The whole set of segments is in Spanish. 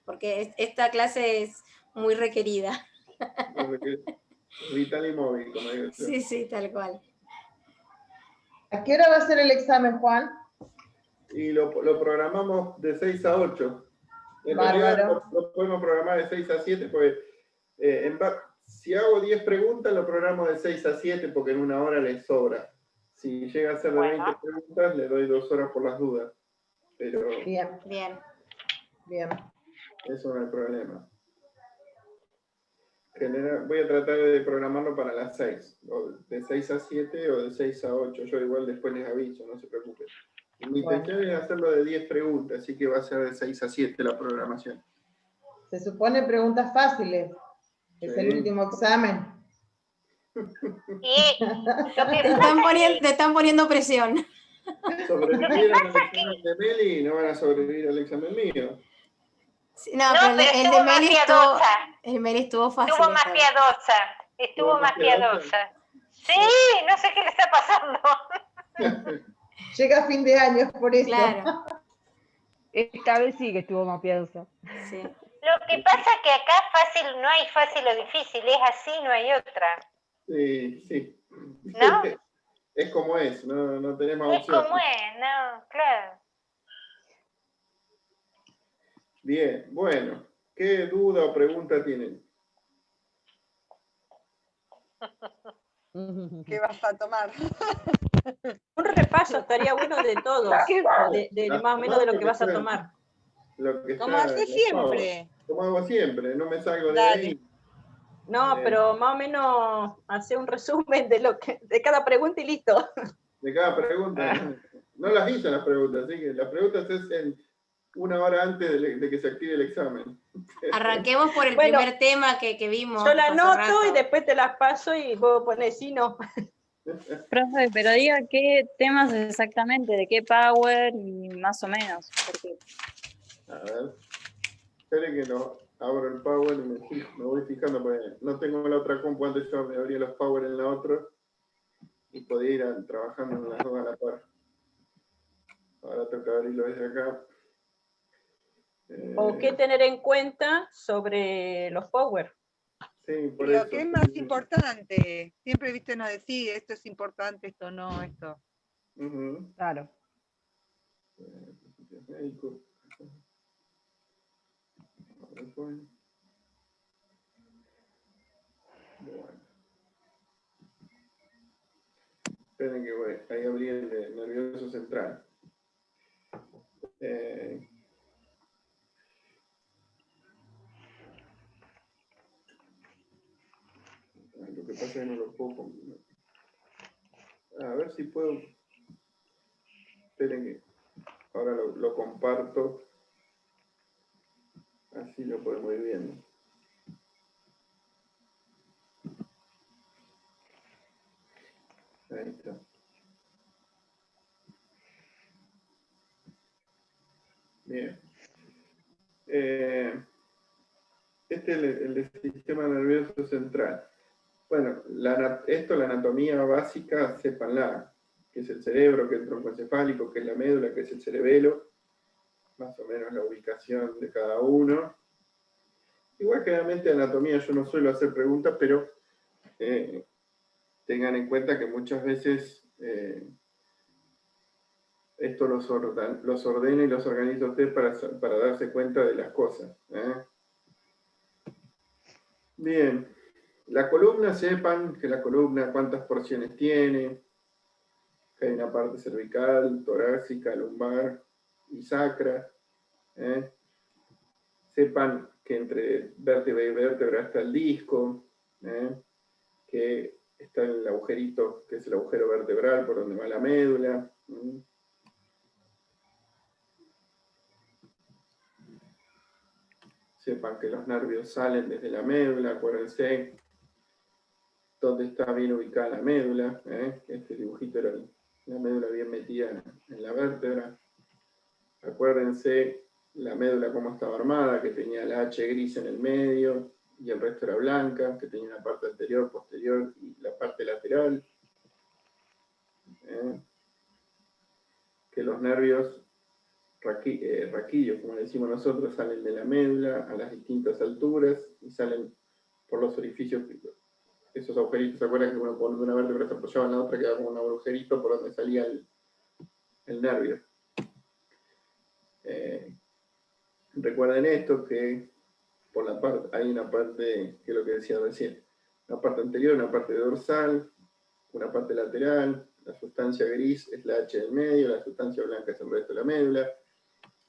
Porque esta clase es muy requerida. Vital y móvil, como digo yo. Sí, sí, tal cual. ¿A qué hora va a ser el examen, Juan? Y lo programamos de 6 a 8. En Bárbaro. realidad lo podemos programar de 6 a 7 porque si hago 10 preguntas lo programo de 6 a 7 porque en una hora les sobra. Si llega a ser de 20 preguntas le doy 2 horas por las dudas. Pero Bien, Bien. bien. eso no es el problema. Voy a tratar de programarlo para las 6, o de 6 a 7 o de 6 a 8. Yo igual después les aviso, no se preocupen. Mi intención es hacerlo de 10 preguntas, así que va a ser de 6 a 7 la programación. Se supone preguntas fáciles. Es el último examen. Y lo que Te están poniendo presión. Sobrevivieron al examen de Meli y no van a sobrevivir al examen mío. Sí, no, pero el de Meli estuvo fácil. Estuvo más piadosa. Estuvo más piadosa. Sí, no sé qué le está pasando. Llega a fin de año, por eso. Claro. Esta vez sí que estuvo más piadosa. Sí. Lo que pasa es que acá fácil, no hay fácil o difícil, es así, no hay otra. Sí, sí. ¿No? Es como es, no tenemos Es como es, no, claro. Bien, bueno. ¿Qué duda o pregunta tienen? ¿Qué vas a tomar? Un repaso estaría bueno de todo, de más o menos de lo que vas a tomar. Como haces siempre. Como hago siempre, no me salgo de Dale. ahí. No, pero más o menos hacer un resumen de cada pregunta y listo. De cada pregunta. No las hice las preguntas, así que las preguntas es en una hora antes de que se active el examen. Arranquemos por el primer tema que vimos. Yo la anoto y después te las paso y vos ponés sí, no. Profe, pero diga qué temas exactamente, de qué power y más o menos. Porque... A ver. Espere que abro el power y me voy fijando porque no tengo la otra compu, antes yo me abría los power en la otra y podía ir trabajando en las dos a la par. Ahora tengo que abrirlo desde acá. O qué tener en cuenta sobre los power. Sí, por Lo eso. que es más importante. Siempre, viste, nos decís, esto es importante, esto no, esto. Claro. Médico. Bueno. Esperen que voy. Ahí abrí el de nervioso central. Lo que pasa es que no lo puedo... A ver si puedo... Esperen que ahora lo comparto. Así lo podemos ir viendo. Ahí está. Bien. Este es el del sistema nervioso central. Bueno, la anatomía básica, sépanla, que es el cerebro, que es el tronco encefálico, que es la médula, que es el cerebelo, más o menos la ubicación de cada uno. Igual generalmente anatomía yo no suelo hacer preguntas, pero tengan en cuenta que muchas veces esto los ordena y los organiza usted para darse cuenta de las cosas. Bien, la columna, sepan que la columna cuántas porciones tiene, que hay una parte cervical, torácica, lumbar y sacra. Sepan que entre vértebra y vértebra está el disco, que está el agujerito, que es el agujero vertebral por donde va la médula. Sepan que los nervios salen desde la médula, acuérdense dónde está bien ubicada la médula. Este dibujito era la médula bien metida en la vértebra. Acuérdense la médula cómo estaba armada, que tenía la H gris en el medio y el resto era blanca, que tenía una parte anterior, posterior y la parte lateral. Que los nervios raquillos, como le decimos nosotros, salen de la médula a las distintas alturas y salen por los orificios, esos agujeritos. ¿Se acuerdan que uno pone una vértebra se apoyaba en la otra, quedaba como un agujerito por donde salía el nervio? Recuerden esto, que por la parte, hay una parte, que es lo que decía recién, una parte anterior, una parte dorsal, una parte lateral, la sustancia gris es la H del medio, la sustancia blanca es el resto de la médula.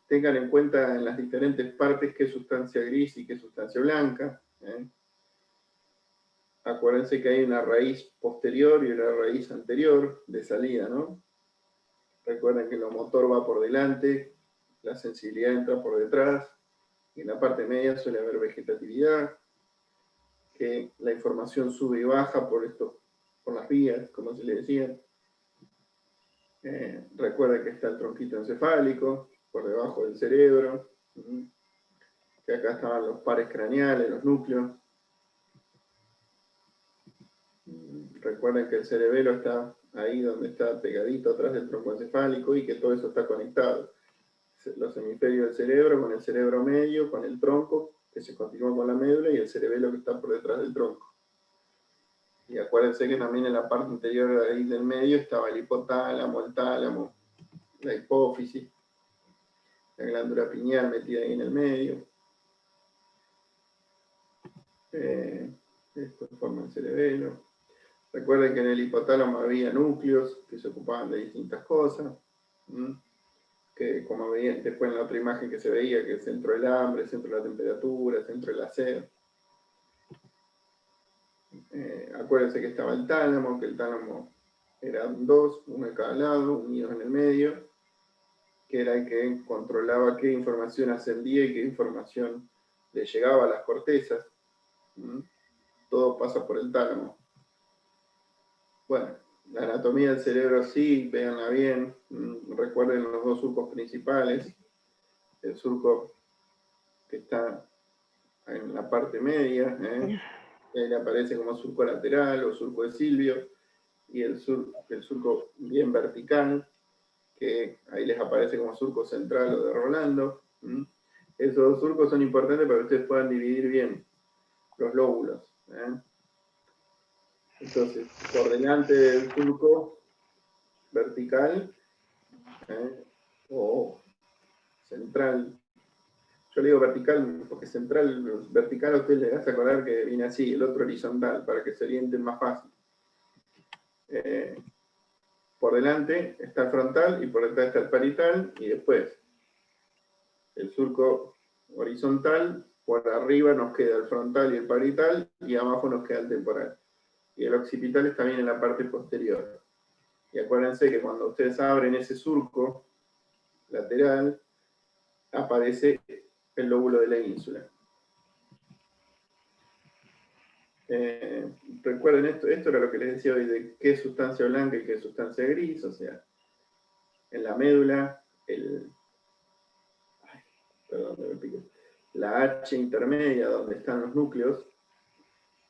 Tengan en cuenta en las diferentes partes qué sustancia gris y qué sustancia blanca. Acuérdense que hay una raíz posterior y una raíz anterior de salida, ¿no? Recuerden que lo motor va por delante, la sensibilidad entra por detrás, y en la parte media suele haber vegetatividad, que la información sube y baja por las vías, como se le decía. Recuerden que está el tronquito encefálico, por debajo del cerebro, que acá estaban los pares craneales, los núcleos. Recuerden que el cerebelo está ahí donde está pegadito atrás del tronco encefálico y que todo eso está conectado. Los hemisferios del cerebro con el cerebro medio, con el tronco, que se continúa con la médula, y el cerebelo que está por detrás del tronco. Y acuérdense que también en la parte interior de ahí del medio estaba el hipotálamo, el tálamo, la hipófisis, la glándula pineal metida ahí en el medio. Esto forma el cerebelo. Recuerden que en el hipotálamo había núcleos que se ocupaban de distintas cosas. Que como veían después en la otra imagen que se veía, que el centro del hambre, el centro de la temperatura, el centro de la sed. Acuérdense que estaba el tálamo, que el tálamo eran dos, uno de cada lado, unidos en el medio, que era el que controlaba qué información ascendía y qué información le llegaba a las cortezas. Todo pasa por el tálamo. Bueno, la anatomía del cerebro sí, véanla bien. Recuerden los dos surcos principales. El surco que está en la parte media, ahí le aparece como surco lateral o surco de Silvio, y el surco bien vertical, que ahí les aparece como surco central o de Rolando. Esos dos surcos son importantes para que ustedes puedan dividir bien los lóbulos. Entonces, por delante del surco vertical o central, yo le digo vertical porque vertical a ustedes les vas a acordar que viene así, el otro horizontal, para que se orienten más fácil. Por delante está el frontal y por detrás está el parietal, y después el surco horizontal, por arriba nos queda el frontal y el parietal, y abajo nos queda el temporal. Y el occipital está bien en la parte posterior. Y acuérdense que cuando ustedes abren ese surco lateral, aparece el lóbulo de la ínsula. Recuerden esto era lo que les decía hoy de qué es sustancia blanca y qué es sustancia gris, o sea, en la médula, la H intermedia donde están los núcleos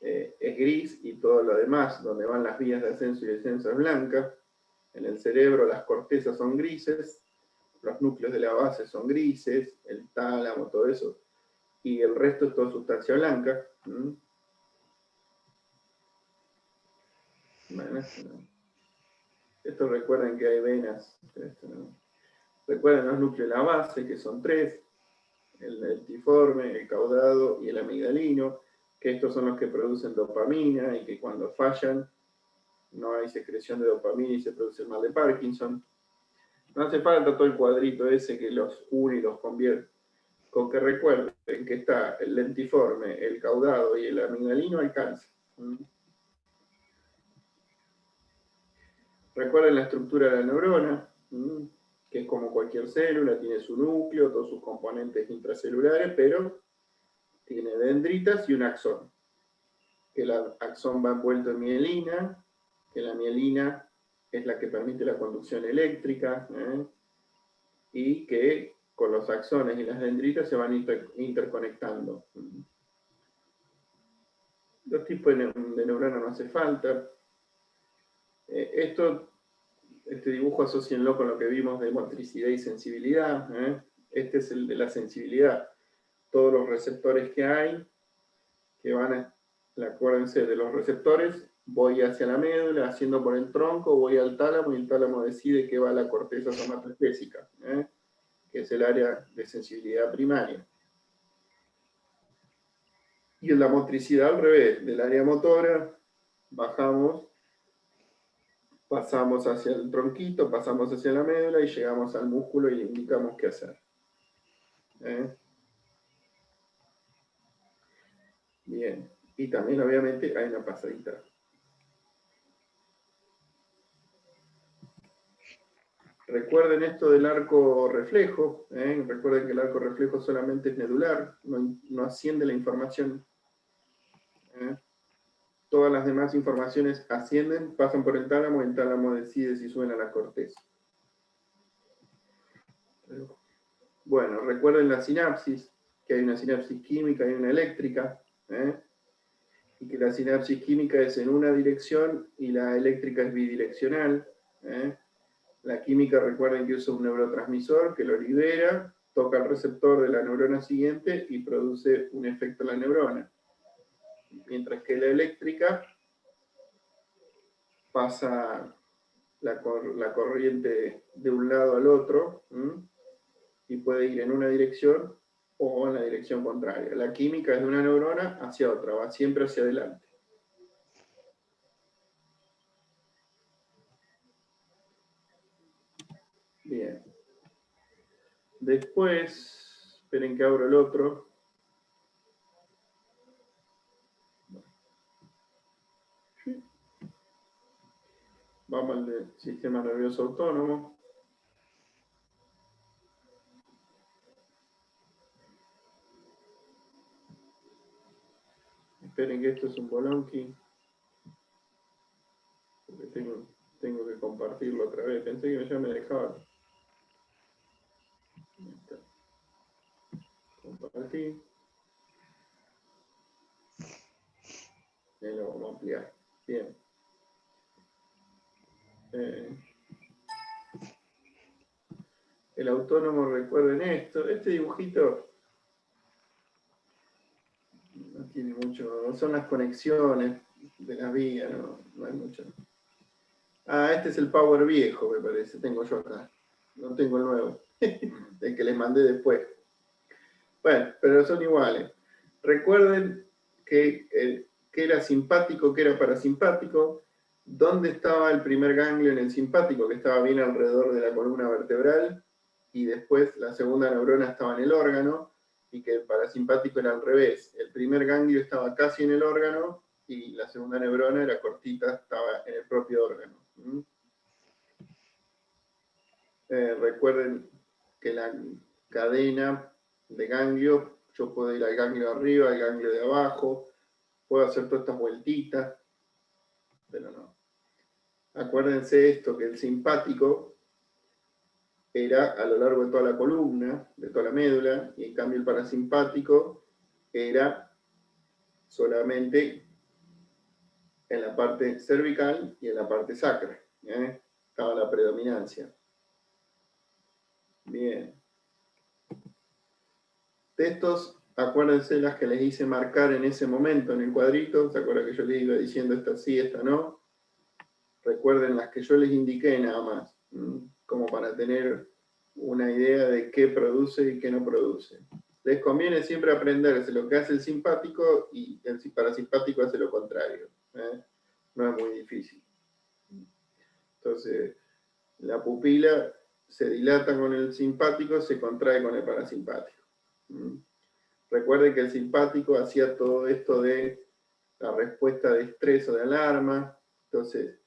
es gris, y todo lo demás, donde van las vías de ascenso y descenso, es blanca. En el cerebro las cortezas son grises, los núcleos de la base son grises, el tálamo, todo eso, y el resto es toda sustancia blanca. Bueno, esto recuerden que hay venas. Recuerden los núcleos de la base, que son tres: el lentiforme, el caudado y el amigdalino, que estos son los que producen dopamina, y que cuando fallan no hay secreción de dopamina y se produce el mal de Parkinson. No hace falta todo el cuadrito ese que los une y los convierte. Con que recuerden que está el lentiforme, el caudado y el amigdalino, alcanza. Recuerden la estructura de la neurona, que es como cualquier célula, tiene su núcleo, todos sus componentes intracelulares, pero tiene dendritas y un axón. Que el axón va envuelto en mielina, que la mielina es la que permite la conducción eléctrica, y que con los axones y las dendritas se van interconectando. Los tipos de neurona no hace falta. Esto Este dibujo asócienlo con lo que vimos de motricidad y sensibilidad. Este es el de la sensibilidad. Todos los receptores que hay, que van a, acuérdense de los receptores, voy hacia la médula, haciendo por el tronco, voy al tálamo, y el tálamo decide que va a la corteza somatoestésica, que es el área de sensibilidad primaria. Y en la motricidad al revés, del área motora, bajamos, pasamos hacia el tronquito, pasamos hacia la médula y llegamos al músculo y le indicamos qué hacer. Bien, y también obviamente hay una pasadita. Recuerden esto del arco reflejo, recuerden que el arco reflejo solamente es medular, no asciende la información. Todas las demás informaciones ascienden, pasan por el tálamo decide si suben a la corteza. Bueno, recuerden la sinapsis, que hay una sinapsis química y una eléctrica, y que la sinapsis química es en una dirección y la eléctrica es bidireccional. La química, recuerden que usa un neurotransmisor que lo libera, toca el receptor de la neurona siguiente y produce un efecto en la neurona. Mientras que la eléctrica pasa la corriente de un lado al otro, y puede ir en una dirección o en la dirección contraria. La química es de una neurona hacia otra, va siempre hacia adelante. Bien. Después, esperen que abro el otro. Vamos al del sistema nervioso autónomo. Esperen que esto es un bolonqui. Porque tengo que compartirlo otra vez. Pensé que ya me dejaba. Compartir. Y lo vamos a ampliar. Bien. El autónomo, recuerden esto. Este dibujito no tiene mucho. Son las conexiones de la vía, no hay mucho. Ah, este es el power viejo, me parece. Tengo yo acá. No tengo el nuevo. El que les mandé después. Bueno, pero son iguales. Recuerden que era simpático, que era parasimpático. ¿Dónde estaba el primer ganglio en el simpático? Que estaba bien alrededor de la columna vertebral. Y después la segunda neurona estaba en el órgano. Y que el parasimpático era al revés. El primer ganglio estaba casi en el órgano. Y la segunda neurona era cortita, estaba en el propio órgano. Recuerden que la cadena de ganglio, yo puedo ir al ganglio de arriba, al ganglio de abajo, puedo hacer todas estas vueltitas, pero no. Acuérdense esto, que el simpático era a lo largo de toda la columna, de toda la médula, y en cambio el parasimpático era solamente en la parte cervical y en la parte sacra. Estaba la predominancia. Bien. De estos, acuérdense las que les hice marcar en ese momento en el cuadrito. ¿Se acuerdan que yo les iba diciendo esta sí, esta no? Recuerden las que yo les indiqué nada más, como para tener una idea de qué produce y qué no produce. Les conviene siempre aprenderse lo que hace el simpático y el parasimpático hace lo contrario. No es muy difícil. Entonces, la pupila se dilata con el simpático, se contrae con el parasimpático. Recuerden que el simpático hacía todo esto de la respuesta de estrés o de alarma. Entonces,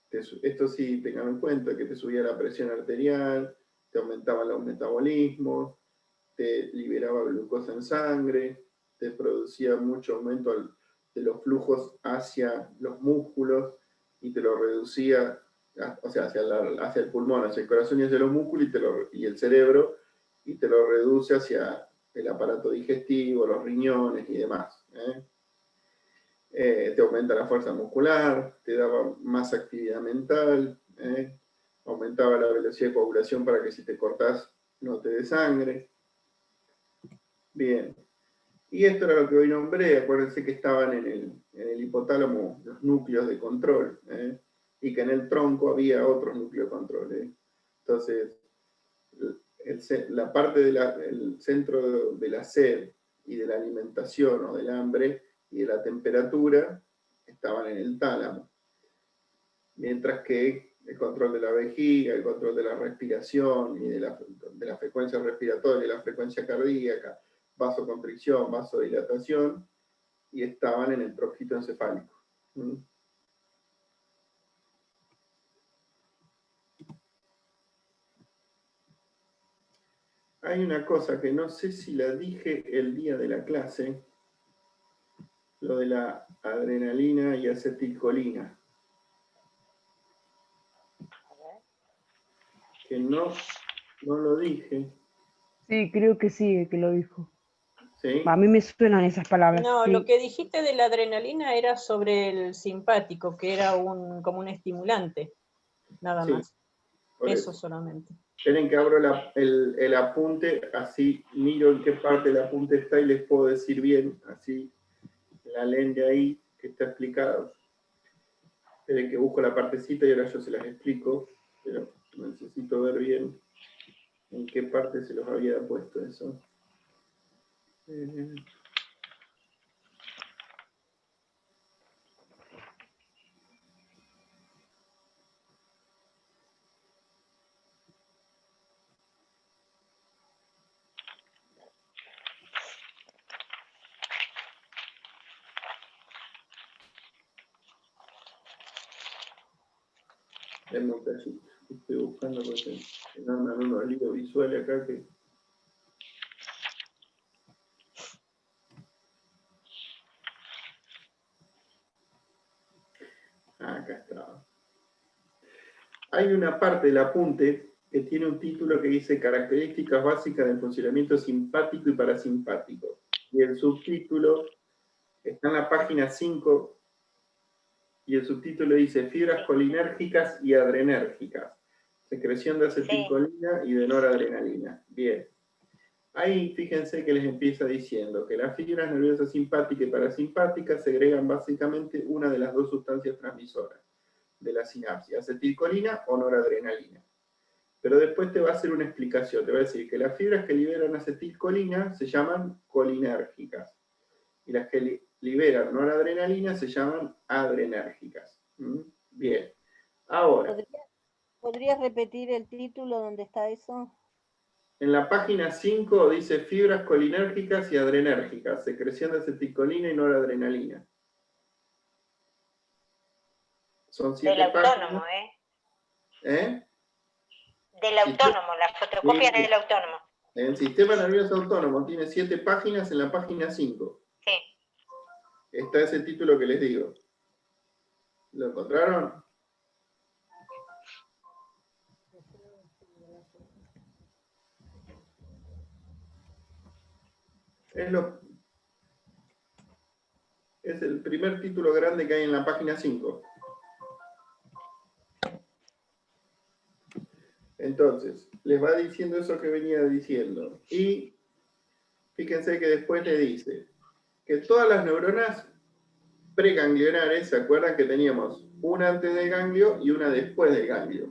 esto sí, tengan en cuenta que te subía la presión arterial, te aumentaba los metabolismos, te liberaba glucosa en sangre, te producía mucho aumento de los flujos hacia los músculos y te lo reducía, o sea, hacia el pulmón, hacia el corazón y hacia los músculos y el cerebro, y te lo reduce hacia el aparato digestivo, los riñones y demás. Te aumenta la fuerza muscular, te daba más actividad mental, aumentaba la velocidad de coagulación para que si te cortás no te dé sangre. Bien. Y esto era lo que hoy nombré, acuérdense que estaban en el hipotálamo los núcleos de control, y que en el tronco había otros núcleos de control. Entonces, la parte del centro de la sed y de la alimentación o del hambre y de la temperatura estaban en el tálamo. Mientras que el control de la vejiga, el control de la respiración y de la frecuencia respiratoria y la frecuencia cardíaca, vasoconstricción, vasodilatación, y estaban en el trojito encefálico. Hay una cosa que no sé si la dije el día de la clase, lo de la adrenalina y acetilcolina. Que no lo dije. Sí, creo que sí, que lo dijo. ¿Sí? A mí me suenan esas palabras. No, sí. lo que dijiste de la adrenalina era sobre el simpático, que era como un estimulante, nada Sí, más. Eso solamente. Esperen que abro el apunte, así miro en qué parte del apunte está y les puedo decir bien, así la leen de ahí, que está explicado. Esperen que busco la partecita y ahora yo se las explico, pero necesito ver bien en qué parte se los había puesto eso. Denme un cachito. Estoy buscando porque me mandan unos libros visuales acá que... Acá está. Hay una parte del apunte que tiene un título que dice Características básicas del funcionamiento simpático y parasimpático. Y el subtítulo está en la página 5 y el subtítulo dice Fibras colinérgicas y adrenérgicas. Secreción de acetilcolina y de noradrenalina. Bien. Ahí fíjense que les empieza diciendo que las fibras nerviosas simpáticas y parasimpáticas segregan básicamente una de las dos sustancias transmisoras de la sinapsis, acetilcolina o noradrenalina. Pero después te va a hacer una explicación, te va a decir que las fibras que liberan acetilcolina se llaman colinérgicas y las que liberan noradrenalina se llaman adrenérgicas. Bien. Ahora. ¿Podrías repetir el título donde está eso? En la página 5 dice fibras colinérgicas y adrenérgicas, secreción de acetilcolina y noradrenalina. Son 7 del páginas. Autónomo, ¿Eh? Del Autónomo, las fotocopias del Autónomo. El sistema nervioso autónomo tiene 7 páginas en la página 5. Sí. Está ese título que les digo. ¿Lo encontraron? Es el primer título grande que hay en la página 5. Entonces, les va diciendo eso que venía diciendo. Y fíjense que después le dice que todas las neuronas preganglionares, ¿se acuerdan que teníamos una antes del ganglio y una después del ganglio?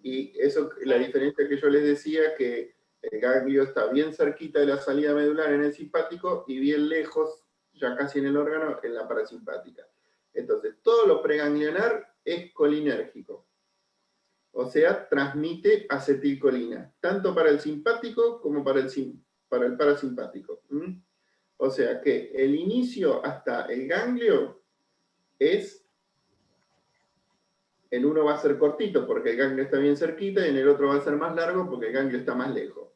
Y eso, la diferencia que yo les decía, que el ganglio está bien cerquita de la salida medular en el simpático y bien lejos, ya casi en el órgano, en la parasimpática. Entonces, todo lo preganglionar es colinérgico. O sea, transmite acetilcolina, tanto para el simpático como para el parasimpático. O sea que el inicio hasta el ganglio es, en uno va a ser cortito porque el ganglio está bien cerquita y en el otro va a ser más largo porque el ganglio está más lejos.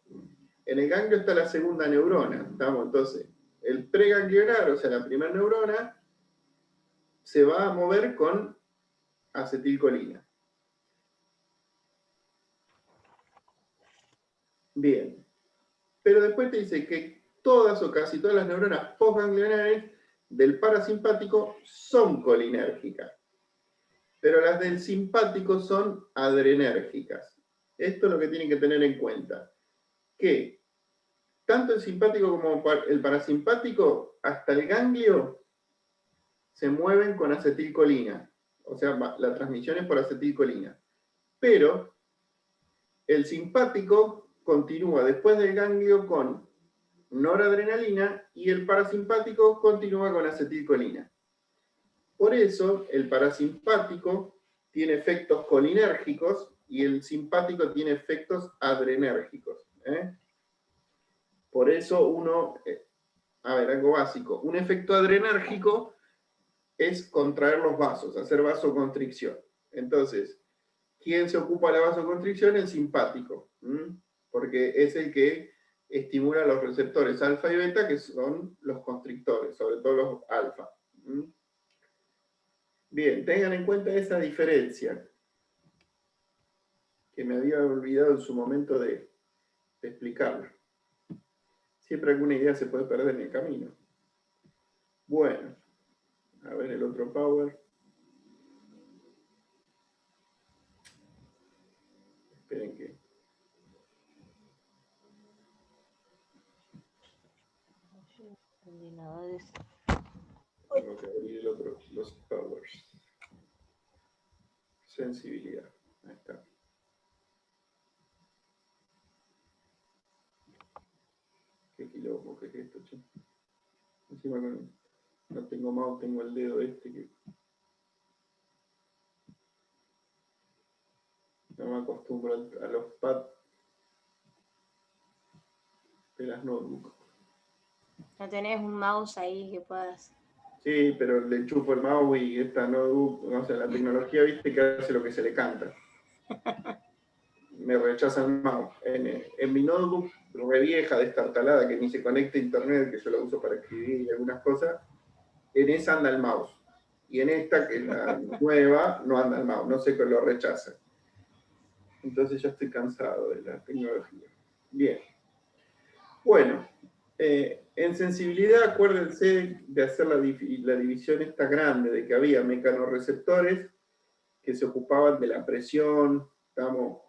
En el ganglio está la segunda neurona, ¿estamos? Entonces, el preganglionar, o sea, la primera neurona, se va a mover con acetilcolina. Bien. Pero después te dice que todas o casi todas las neuronas postganglionares del parasimpático son colinérgicas. pero las del simpático son adrenérgicas. Esto es lo que tienen que tener en cuenta. Que tanto el simpático como el parasimpático, hasta el ganglio, se mueven con acetilcolina. O sea, la transmisión es por acetilcolina. Pero el simpático continúa después del ganglio con noradrenalina y el parasimpático continúa con acetilcolina. Por eso, el parasimpático tiene efectos colinérgicos y el simpático tiene efectos adrenérgicos. Por eso uno, a ver, algo básico, un efecto adrenérgico es contraer los vasos, hacer vasoconstricción. Entonces, ¿quién se ocupa de la vasoconstricción? El simpático, porque es el que estimula los receptores alfa y beta, que son los constrictores, sobre todo los alfa. Bien, tengan en cuenta esa diferencia, que me había olvidado en su momento de explicarla. Siempre alguna idea se puede perder en el camino. Bueno, a ver el otro power. Esperen que... Tengo que abrir el otro, los powers. Sensibilidad. Ahí está. Qué quilombo que es esto, che. Encima no tengo mouse, tengo el dedo este que... No me acostumbro a los pads de las notebooks. ¿No tenés un mouse ahí que puedas...? Sí, pero le enchufo el mouse y esta notebook, o sea, la tecnología, viste, que hace lo que se le canta. Me rechaza el mouse. En mi notebook, re vieja, destartalada, que ni se conecta a internet, que yo la uso para escribir y algunas cosas, en esa anda el mouse. Y en esta, que es la nueva, no anda el mouse, no sé qué lo rechaza. Entonces ya estoy cansado de la tecnología. Bien. Bueno, en sensibilidad, acuérdense de hacer la división esta grande, de que había mecanorreceptores que se ocupaban de la presión, estamos,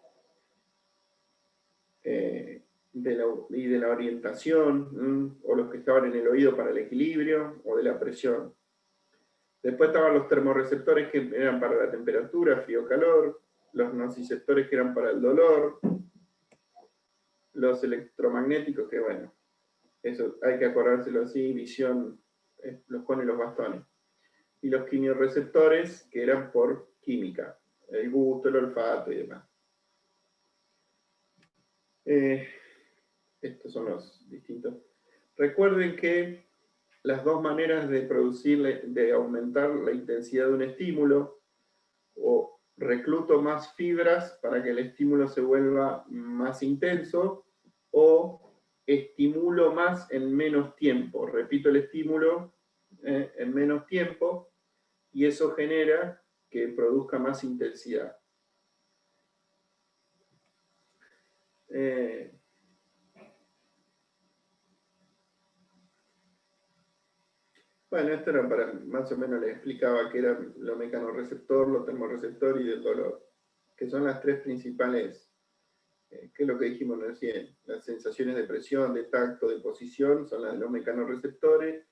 y de la orientación, o los que estaban en el oído para el equilibrio, o de la presión. Después estaban los termorreceptores que eran para la temperatura, frío-calor, los nociceptores que eran para el dolor, los electromagnéticos que, bueno, eso hay que acordárselo así, visión, los pone los bastones. Y los quimiorreceptores que eran por química, el gusto, el olfato y demás. Estos son los distintos. Recuerden que las dos maneras de producir, de aumentar la intensidad de un estímulo, o recluto más fibras para que el estímulo se vuelva más intenso, o estimulo más en menos tiempo. Repito el estímulo en menos tiempo, y eso genera que produzca más intensidad. Bueno, esto era para, más o menos les explicaba que era lo mecanorreceptor, lo termorreceptor y del dolor, que son las tres principales, que es lo que dijimos recién. Las sensaciones de presión, de tacto, de posición, son las de los mecanorreceptores,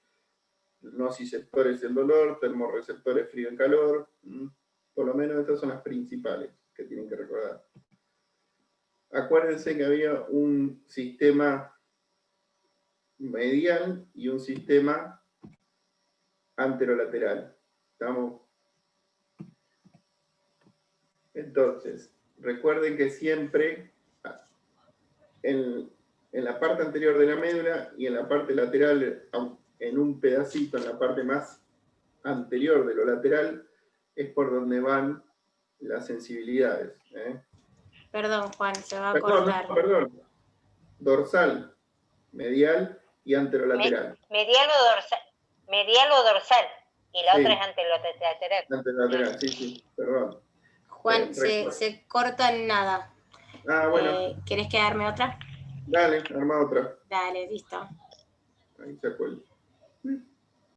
nociceptores del dolor, termorreceptores frío y calor. Por lo menos estas son las principales que tienen que recordar. Acuérdense que había un sistema medial y un sistema anterolateral. ¿Estamos? Entonces, recuerden que siempre en la parte anterior de la médula y en la parte lateral, en un pedacito, en la parte más anterior de lo lateral, es por donde van las sensibilidades. Perdón, Juan, se va a cortar. Perdón. Dorsal, medial y anterolateral. Medial o dorsal. Y la Sí. otra es anterolateral. Anterolateral, sí, perdón. Juan, se corta en nada. Ah, bueno. ¿Querés que darme otra? Dale, arma otra. Dale, listo. Ahí sacó el...